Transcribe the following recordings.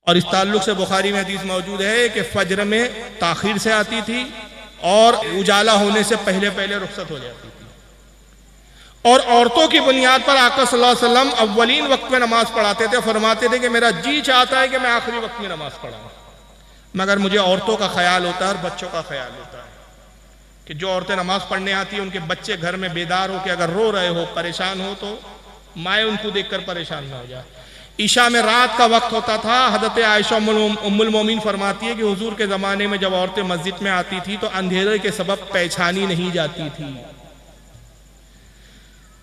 और इस ताल्लुक से बुखारी में हदीस मौजूद है कि फज्र में ताखीर से आती थी और उजाला होने से पहले पहले रुखसत हो जाती थी। और औरतों की बुनियाद पर आका सल्लल्लाहु अलैहि वसल्लम अव्वलीन वक्त में नमाज पढ़ाते थे। फरमाते थे कि मेरा जी चाहता है कि मैं आखिरी वक्त में नमाज पढ़ाऊं, मगर मुझे औरतों का ख्याल होता है और बच्चों का ख्याल होता है कि जो औरतें नमाज पढ़ने आती हैं उनके बच्चे घर में बेदार हो के अगर रो रहे हो, परेशान हो, तो माए उनको देखकर परेशान ना हो जाए। ईशा में रात का वक्त होता था। हज़रत आयशा उम्मुल मोमिन फरमाती है कि हुजूर के ज़माने में जब औरतें मस्जिद में आती थी तो अंधेरे के सबब पहचानी नहीं जाती थी।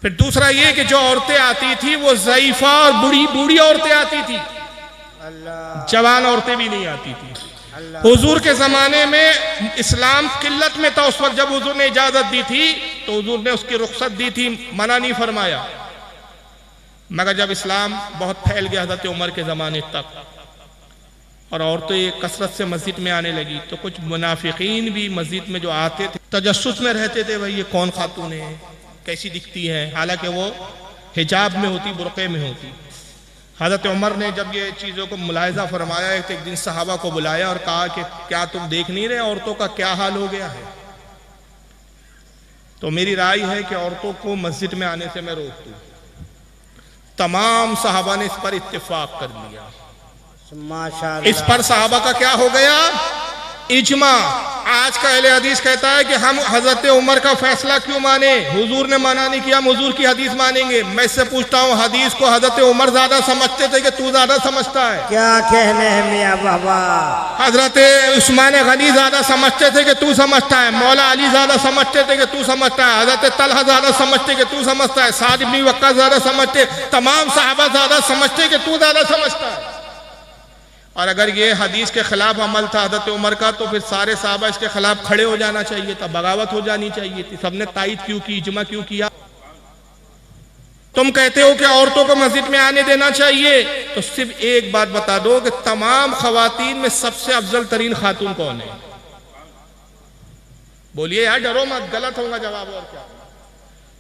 फिर दूसरा ये कि जो औरतें आती थी वो ज़ईफ़ा और बूढ़ी बूढ़ी औरतें आती थी, जवान औरतें भी नहीं आती थी। हुजूर के ज़माने में इस्लाम किल्लत में था। उस वक्त जब हुजूर ने इजाज़त दी थी तो हुजूर ने उसकी रुख्सत दी थी, मना नहीं फरमाया। मगर जब इस्लाम बहुत फैल गया हज़रत उमर के ज़माने तक और औरतें कसरत से मस्जिद में आने लगी तो कुछ मुनाफिकीन भी मस्जिद में जो आते थे तजस्सुस में रहते थे, भाई ये कौन खातून है, कैसी दिखती है, हालांकि वो हिजाब में होती, बुरक़े में होती। हज़रत उमर ने जब ये चीज़ों को मुलाहिज़ा फरमाया तो एक दिन सहाबा को बुलाया और कहा कि क्या तुम देख नहीं रहे औरतों का क्या हाल हो गया है? तो मेरी राय है कि औरतों को मस्जिद में आने से मैं रोक दूँ। तमाम सहाबा ने इस पर इत्तेफाक कर लिया। माशाअल्लाह। इस पर सहाबा का क्या हो गया? इजमा। आज का अहले हदीस कहता है कि हम हजरत उमर का फैसला क्यों माने, हुजूर ने मना नहीं किया, हम हुजूर की हदीस मानेंगे। मैं इससे पूछता हूँ, हदीस को हजरत उमर ज्यादा समझते थे कि तू ज्यादा समझता है? क्या कहने हैं मियां बाबा? हजरत उस्मान गनी ज्यादा समझते थे कि तू समझता है? मौला अली ज्यादा समझते थे कि तू समझता है? हजरत तलहा ज्यादा समझते कि तू समझता है? साद इब्न वक्कास ज्यादा समझते? तमाम सहाबा ज्यादा समझते कि तू ज्यादा समझता है? और अगर ये हदीस के खिलाफ अमल था हज़रत उमर का तो फिर सारे साहबा इसके खिलाफ खड़े हो जाना चाहिए था, बगावत हो जानी चाहिए थी। सबने तायद क्यों की, इजमा क्यों किया? तुम कहते हो कि औरतों को मस्जिद में आने देना चाहिए, तो सिर्फ एक बात बता दो कि तमाम खवातीन में सबसे अफजल तरीन खातून कौन है? बोलिए यार, डरो मत, गलत होगा जवाब। और क्या?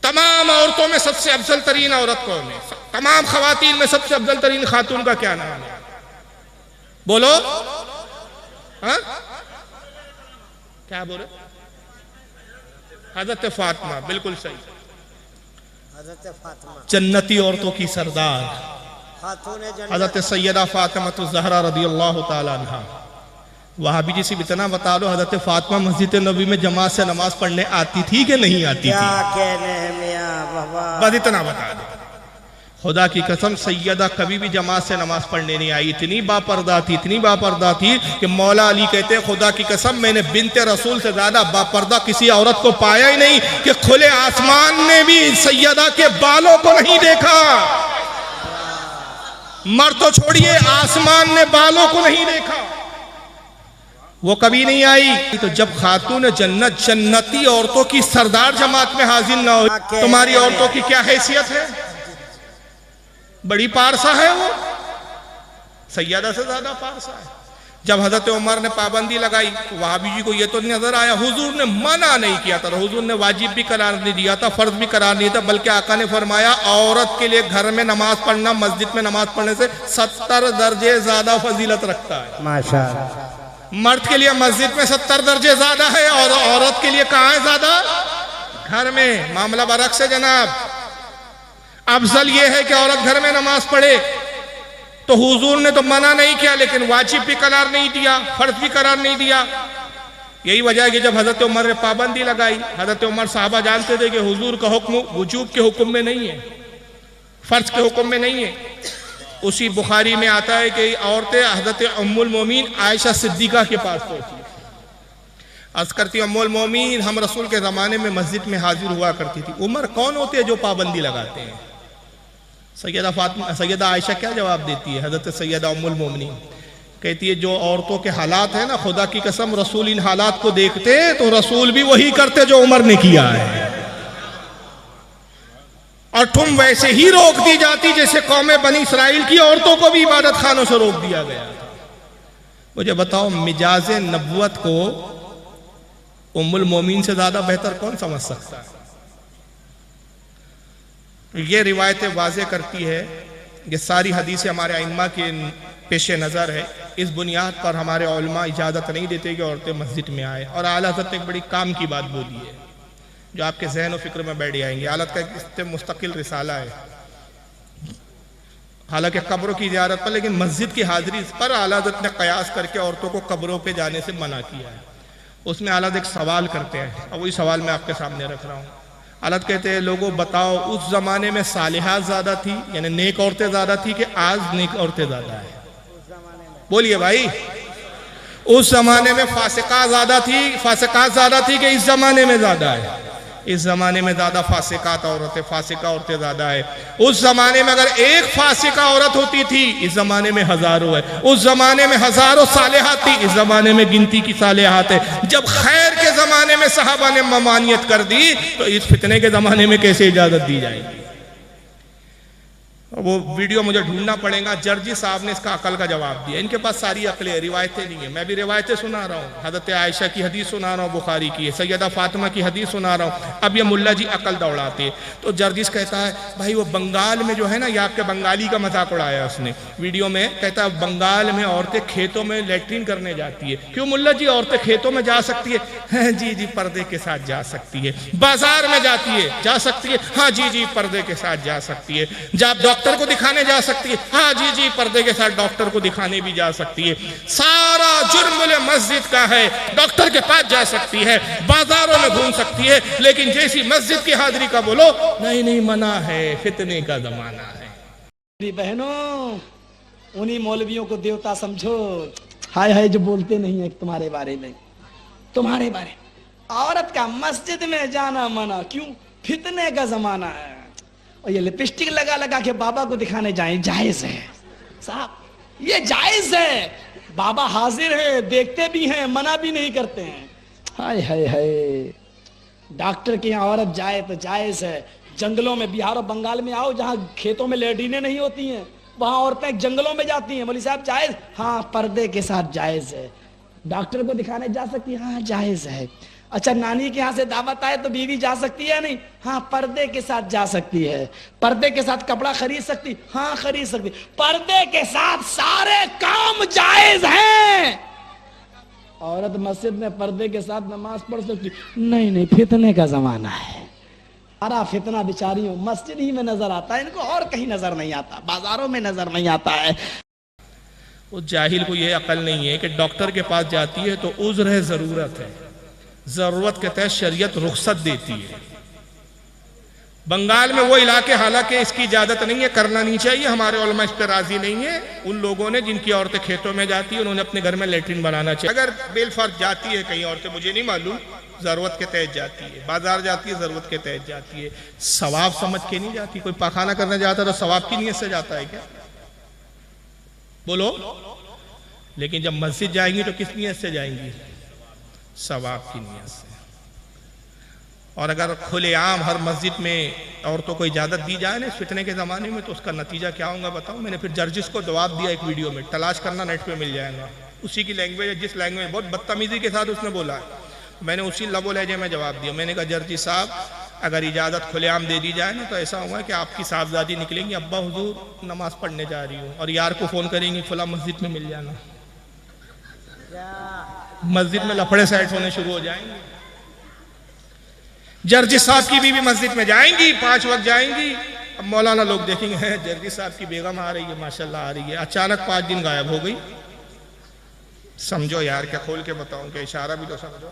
तमाम औरतों में सबसे अफजल तरीन औरत कौन है? तमाम खवातीन में सबसे अफजल तरीन खातून का क्या नाम है? बोलो। हाँ, क्या बोले? हज़रत फातिमा। बिल्कुल सही, हज़रत फातिमा जन्नती औरतों की सरदार हज़रत सैयदा फातिमा ज़हरा रज़ियल्लाहु ताला अन्हा। वहाबी जी से इतना बता दो, हज़रत फातिमा मस्जिद नबी में जमात से नमाज पढ़ने आती थी कि नहीं आती थी? क्या कहने हैं मियां बाबा? बस इतना बता दो। खुदा की कसम सैयदा कभी भी जमात से नमाज पढ़ने नहीं आई। इतनी बापर्दा थी, इतनी बापर्दा थी कि मौला अली कहते हैं खुदा की कसम मैंने बिन्ते रसूल से ज्यादा बापर्दा किसी औरत को पाया ही नहीं कि खुले आसमान ने भी सैयदा के बालों को नहीं देखा। मर तो छोड़िए, आसमान ने बालों को नहीं देखा, वो कभी नहीं आई। तो जब खातून जन्नत जन्नती औरतों की सरदार जमात में हाजिर ना हो, तुम्हारी औरतों की क्या हैसियत है? बड़ी पारसा है वो, सैयदा से ज्यादा पारसा है। जब हजरत उमर ने पाबंदी लगाई तो वहाबी जी को ये तो नजर आया हुजूर ने मना नहीं किया था, हुजूर ने वाजिब भी करार नहीं दिया था, फर्ज भी करार नहीं था, बल्कि आका ने फरमाया औरत के लिए घर में नमाज पढ़ना मस्जिद में नमाज पढ़ने से 70 दर्जे ज्यादा फजीलत रखता है। माशाअल्लाह। मर्द के लिए मस्जिद में 70 दर्जे ज्यादा है और औरत के लिए कहाँ है ज्यादा? घर में। मामला बरक से जनाब, अफजल ये है कि औरत घर में नमाज पढ़े, तो हुजूर ने तो मना नहीं किया लेकिन वाजिब भी करार नहीं दिया, फर्ज भी करार नहीं दिया। यही वजह है कि जब हजरत उमर ने पाबंदी लगाई, हजरत उमर साहबा जानते थे कि हुजूर का हुक्म वजूब के हुक्म में नहीं है, फर्ज के हुक्म में नहीं है। उसी बुखारी में आता है कि औरतें हजरत उम्मुल मोमिन आयशा सिद्दीका के पास पहुंची। अर्ज करती उम्मुल मोमिन हम रसूल के ज़माने में मस्जिद में हाजिर हुआ करती थी, उमर कौन होते हैं जो पाबंदी लगाते हैं? सैयदा फातिमा सैयदा आयशा क्या जवाब देती है? हजरत सैयदा उम्मुल मोमिनीन कहती है जो औरतों के हालात है ना, खुदा की कसम रसूल इन हालात को देखते तो रसूल भी वही करते जो उमर ने किया है, और तुम वैसे ही रोक दी जाती जैसे कौम बनी इसराइल की औरतों को भी इबादत खानों से रोक दिया गया। मुझे बताओ, मिजाज नबुवत को उम्मुल मोमिन से ज्यादा बेहतर कौन समझ सकता है? ये रिवायतें वाज़े करती है, ये सारी हदीसें हमारे अइम्मा के पेश नज़र है। इस बुनियाद पर हमारे उलमा इजाज़त नहीं देते कि औरतें मस्जिद में आए। और आला हज़रत ने एक बड़ी काम की बात बोली है जो आपके जहन और फिक्र में बैठ जाएंगे। आला का एक मुस्तकिल रिसाला है, हालांकि कब्रों की ज़ियारत पर, लेकिन मस्जिद की हाज़िरी पर आला हज़रत ने कयास करके औरतों को कब्रों पे जाने से मना किया है। उसमें आला हज़रत एक सवाल करते हैं और वही सवाल मैं आपके सामने रख रहा हूँ। आला हज़रत कहते हैं, लोगों बताओ उस ज़माने में सालिहात ज़्यादा थी यानी नेक औरतें ज़्यादा थी कि आज नेक औरतें ज़्यादा है? बोलिए भाई। उस ज़माने में फासिका ज़्यादा थी, फासिकात ज़्यादा थी कि इस ज़माने में ज़्यादा है? इस ज़माने में ज़्यादा फासिकात औरतें, फासिका औरतें ज़्यादा है। उस ज़माने में अगर एक फासिका औरत होती थी, इस ज़माने में हज़ारों है। उस ज़माने में हज़ारों सालिहात थी, इस ज़माने में गिनती की सालिहात है। जब खैर के ज़माने में सहाबा ने ममानियत कर दी तो इस फितने के ज़माने में कैसे इजाज़त दी जाएगी? वो वीडियो मुझे ढूंढना पड़ेगा। जर्जी साहब ने इसका अकल का जवाब दिया। इनके पास सारी अकलें, रिवायतें नहीं है। मैं भी रिवायतें सुना रहा हूँ, हज़रत आयशा की हदीस सुना रहा हूँ, बुखारी की है, सैयदा फातिमा की हदीस सुना रहा हूँ। अब ये मुल्ला जी अकल दौड़ाते। तो जर्जिस कहता है, भाई वो बंगाल में जो है ना, ये आपके बंगाली का मजाक उड़ाया उसने वीडियो में। कहता है बंगाल में औरतें खेतों में लेटरिन करने जाती है। क्यों मुल्ला जी, औरतें खेतों में जा सकती है? जी जी, पर्दे के साथ जा सकती है। बाजार में जाती है, जा सकती है? हाँ जी जी, पर्दे के साथ जा सकती है। जब डॉक्टर को दिखाने जा सकती है? हाँ जी जी, पर्दे के साथ डॉक्टर को दिखाने भी जा सकती है। सारा जुर्म मस्जिद का है, डॉक्टर के पास जा सकती है, बाजारों में घूम सकती है, लेकिन जैसी मस्जिद की हाजिरी का बोलो, नहीं नहीं, मना है, फितने का जमाना है। मेरी बहनों, उन्हीं मौलवियों को देवता समझो, हाय हाय, जो बोलते नहीं है तुम्हारे बारे में, तुम्हारे बारे में। औरत का मस्जिद में जाना मना क्यों? फितने का जमाना है। और ये लिपस्टिक लगा लगा के बाबा को दिखाने जाए, जायज है साहब, ये जायज है। बाबा हाजिर है, देखते भी हैं, मना भी नहीं करते हैं। हाय हाय हाय, डॉक्टर के यहाँ औरत जाए तो जायज है। जंगलों में, बिहार और बंगाल में आओ, जहाँ खेतों में लेडीने नहीं होती हैं, वहां औरतें जंगलों में जाती हैं। मौलवी साहब जायज? हाँ, पर्दे के साथ जायज है। डॉक्टर को दिखाने जा सकती है? हाँ जायज है। अच्छा, नानी के यहाँ से दावत आए तो बीवी जा सकती है? नहीं, हाँ पर्दे के साथ जा सकती है। पर्दे के साथ कपड़ा खरीद सकती? हाँ खरीद सकती। पर्दे के साथ सारे काम जायज हैं। औरत मस्जिद में पर्दे के साथ नमाज पढ़ सकती? नहीं नहीं, फितने का जमाना है। सारा फितना बेचारियों मस्जिद ही में नजर आता है, इनको और कहीं नजर नहीं आता, बाजारों में नजर नहीं आता है। उस जाहिल को यह अकल नहीं है कि डॉक्टर के पास जाती है तो उज़्र है, जरूरत है, जरूरत के तहत शरीयत रुख्सत देती है। बंगाल में वो इलाके, हालांकि इसकी इजाजत नहीं है, करना नहीं चाहिए, हमारे उलमा इस पर राजी नहीं है। उन लोगों ने जिनकी औरतें खेतों में जाती है, उन्होंने अपने घर में लेटरिन बनाना चाहिए। अगर बेलफर्ज जाती है कहीं औरतें, मुझे नहीं मालूम, जरूरत के तहत जाती है, बाजार जाती है, जरूरत के तहत जाती है, सवाब समझ के नहीं जाती। कोई पाखाना करने जाता है तो सवाब की नीयत से जाता है क्या? बोलो। लेकिन जब मस्जिद जाएंगी तो किस नीयत से जाएंगी? सवाब की नीयत से। और अगर खुलेआम हर मस्जिद में औरतों को इजाज़त दी जाए ना इस फितने के ज़माने में, तो उसका नतीजा क्या होगा बताओ। मैंने फिर जर्जिस को जवाब दिया एक वीडियो में, तलाश करना, नेट पे मिल जाएगा। उसी की लैंग्वेज, जिस लैंग्वेज, बहुत बदतमीजी के साथ उसने बोला है, मैंने उसी लबो लहजे में जवाब दिया। मैंने कहा जर्जी साहब, अगर इजाज़त खुलेआम दे दी जाए ना तो ऐसा होगा कि आपकी साहबजादी निकलेंगी, अब्बा हुजूर नमाज पढ़ने जा रही हूँ, और यार को फ़ोन करेंगी फला मस्जिद में मिल जाना। मस्जिद में लफड़े सेट होने शुरू हो जाएंगे। जर्जी साहब की बीवी मस्जिद में जाएंगी, 5 वक्त जाएंगी। अब मौलाना लोग देखेंगे, हैं जर्जी साहब की बेगम आ रही है, माशाल्लाह आ रही है, अचानक 5 दिन गायब हो गई। समझो यार, क्या खोल के बताऊं, क्या इशारा भी तो समझो।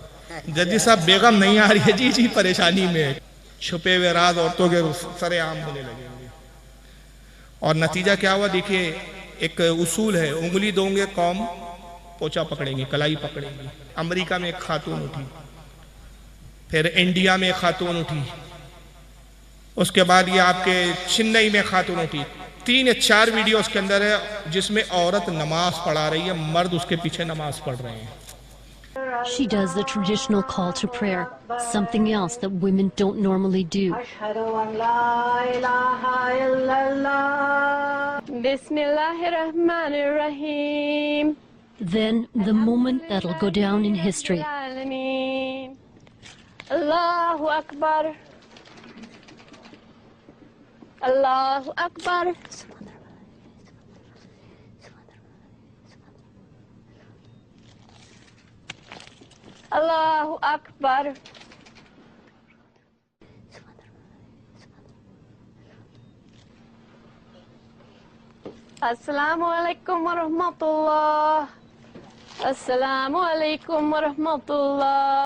जर्जी साहब बेगम नहीं आ रही है, जी जी परेशानी में। छुपे हुए राज औरतों के सरेआम होने लगेंगे। और नतीजा क्या हुआ देखिए, एक उसूल है, उंगली दोगे कौम पोचा पकड़ेंगी, कलाई पकड़ेंगी। अमेरिका में एक खातून उठी, फिर इंडिया में एक खातून उठी, उसके बाद ये आपके चेन्नई में खातून उठी। 3 या 4 वीडियो उसके अंदर है जिसमें औरत नमाज पढ़ा रही है, मर्द उसके पीछे नमाज पढ़ रहे हैं। She does the traditional call to prayer, something else that women don't normally do. Bismillahirrahmanirrahim. Then the moment that'll go down in history. Allahu Akbar. Allahu Akbar. Allahu Akbar. Assalamu alaikum wa rahmatullah. Assalamu alaikum wa rahmatullah.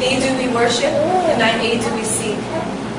Thee do we worship, and thine aid do we seek.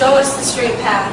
Show us the straight path.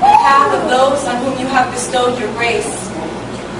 The path of those on whom you have bestowed your grace.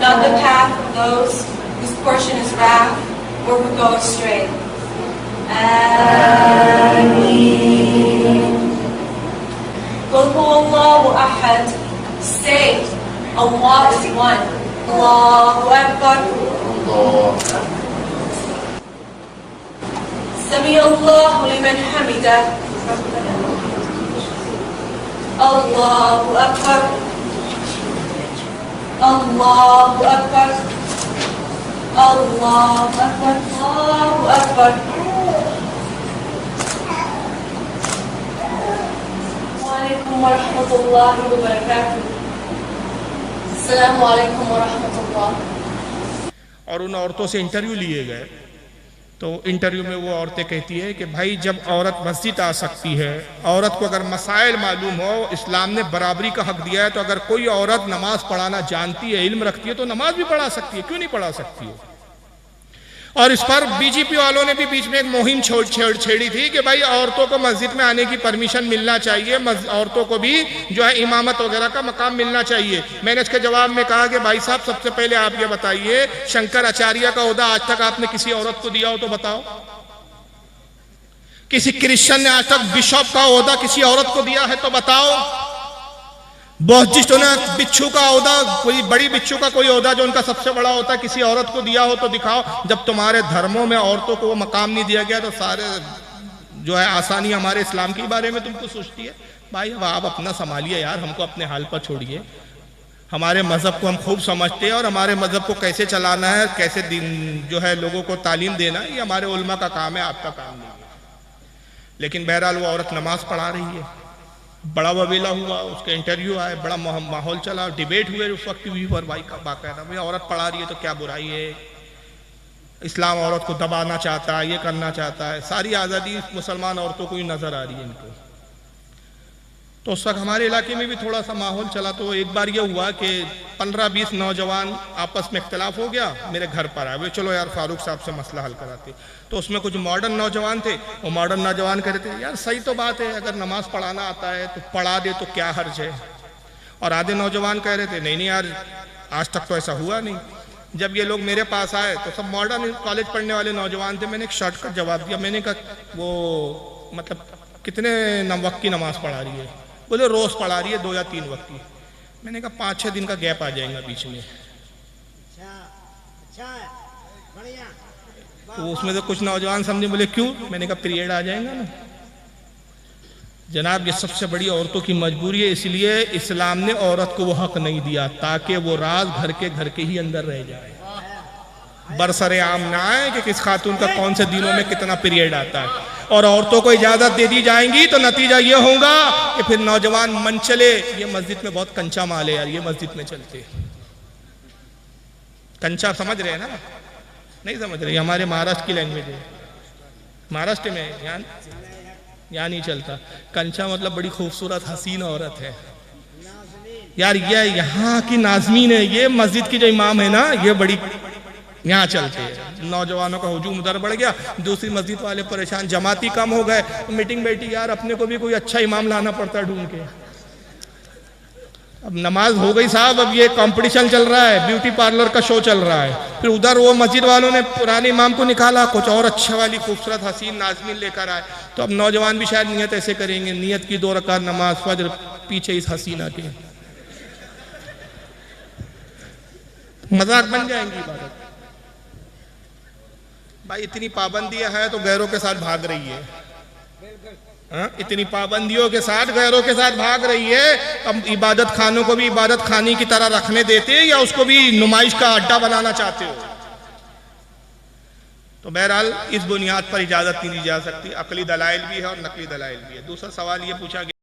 Not the path of those whose portion is wrath or who go astray. Ameen. Qul huwallahu ahad. Say, Allah is one. Allahu Akbar. Sami Allahu liman hamidah. Allahu Akbar. Allahu Akbar. Allahu Akbar. Allahu Akbar. Assalamualaikum warahmatullahi wabarakatuh. Assalamualaikum warahmatullah. और उन औरतों से interview लिए गए तो interview में वो औरतें कहती है कि भाई जब औरत मस्जिद आ सकती है, औरत को अगर मसाइल मालूम हो, इस्लाम ने बराबरी का हक दिया है, तो अगर कोई औरत नमाज पढ़ाना जानती है, इल्म रखती है, तो नमाज भी पढ़ा सकती है, क्यों नहीं पढ़ा सकती है। और इस पर बीजेपी वालों ने भी बीच में एक मुहिम छेड़ी थी कि भाई औरतों को मस्जिद में आने की परमिशन मिलना चाहिए, औरतों को भी जो है इमामत वगैरह का मकाम मिलना चाहिए। मैंने इसके जवाब में कहा कि भाई साहब सबसे पहले आप ये बताइए, शंकराचार्य का ओहदा आज तक आपने किसी औरत को दिया हो तो बताओ। किसी क्रिश्चियन ने आज तक बिशप का ओहदा किसी औरत को दिया है तो बताओ। बौद्धिस्टों ने बिच्छू का ओहदा, कोई बड़ी बिच्छू का कोई ओहदा जो उनका सबसे बड़ा होता है, किसी औरत को दिया हो तो दिखाओ। जब तुम्हारे धर्मों में औरतों को वो मकाम नहीं दिया गया तो सारे जो है आसानी हमारे इस्लाम के बारे में तुमको सोचती है। भाई अब आप अपना संभालिए यार, हमको अपने हाल पर छोड़िए। हमारे मज़हब को हम खूब समझते हैं और हमारे मज़हब को कैसे चलाना है, कैसे दिन जो है लोगों को तालीम देना है, ये हमारे उलमा का काम है, आपका काम नहीं है। लेकिन बहरहाल वो औरत नमाज पढ़ा रही है, बड़ा वबीला हुआ, उसका इंटरव्यू आया, बड़ा माहौल चला, डिबेट हुए उस वक्त टीवी पर। भाई का बाकायदा भाई औरत पढ़ा रही है तो क्या बुराई है, इस्लाम औरत को दबाना चाहता है, ये करना चाहता है, सारी आज़ादी मुसलमान औरतों को ही नज़र आ रही है इनको। तो उस वक्त हमारे इलाके में भी थोड़ा सा माहौल चला। तो एक बार ये हुआ कि 15-20 नौजवान आपस में इख्तलाफ हो गया, मेरे घर पर आए, वे चलो यार फारूक साहब से मसला हल कराते। तो उसमें कुछ मॉडर्न नौजवान थे, वो मॉडर्न नौजवान कह रहे थे यार सही तो बात है, अगर नमाज पढ़ाना आता है तो पढ़ा दे तो क्या हर्ज है। और आधे नौजवान कह रहे थे नहीं नहीं यार आज तक तो ऐसा हुआ नहीं। जब ये लोग मेरे पास आए तो सब मॉडर्न कॉलेज पढ़ने वाले नौजवान थे। मैंने एक शॉर्टकट जवाब दिया, मैंने कहा वो मतलब कितने वक्त की नमाज पढ़ा रही है? बोले रोज पढ़ा रही है 2 या 3 वक्त की। मैंने कहा 5-6 दिन का गैप आ जाएगा बीच में। तो उसमें से कुछ नौजवान समझे, बोले क्यों? मैंने कहा पीरियड आ जाएगा ना जनाब। ये सबसे बड़ी औरतों की मजबूरी है, इसलिए इस्लाम ने औरत को वो हक नहीं दिया ताकि वो राज घर के ही अंदर रह जाए, बरसरे आम ना आए कि किस खातून का कौन से दिनों में कितना पीरियड आता है। और औरतों को इजाजत दे दी जाएंगी तो नतीजा ये होगा कि फिर नौजवान मन चले, ये मस्जिद में बहुत कंचा माल है यार, ये मस्जिद में चलते। कंचा समझ रहे हैं ना? नहीं समझ रहे, हमारे महाराष्ट्र की लैंग्वेज है, महाराष्ट्र में यहाँ नहीं चलता। कंचा मतलब बड़ी खूबसूरत हसीन औरत है यार, ये यहाँ की नाज़मीन है, ये मस्जिद की जो इमाम है ना, ये बड़ी यहाँ चलते हैं। नौजवानों का हुजूम उधर बढ़ गया, दूसरी मस्जिद वाले परेशान, जमाती कम हो गए, मीटिंग बैठी यार अपने को भी कोई अच्छा इमाम लाना पड़ता है ढूंढ के। अब नमाज हो गई साहब, अब ये कंपटीशन चल रहा है, ब्यूटी पार्लर का शो चल रहा है। फिर उधर वो मस्जिद वालों ने पुराने इमाम को निकाला, कुछ और अच्छे वाली खूबसूरत हसीन नाज़मीन लेकर आए। तो अब नौजवान भी शायद नियत ऐसे करेंगे, नियत की 2 रकात नमाज फज्र पीछे इस हसीना के, मजाक बन जाएंगी इबादत। भाई इतनी पाबंदियां हैं तो गैरों के साथ भाग रही है, इतनी पाबंदियों के साथ गैरों के साथ भाग रही है। अब इबादत खानों को भी इबादत खानी की तरह रखने देते या उसको भी नुमाइश का अड्डा बनाना चाहते हो? तो बहरहाल इस बुनियाद पर इजाज़त नहीं दी जा सकती। अकली दलाइल भी है और नकली दलाइल भी है। दूसरा सवाल ये पूछा गया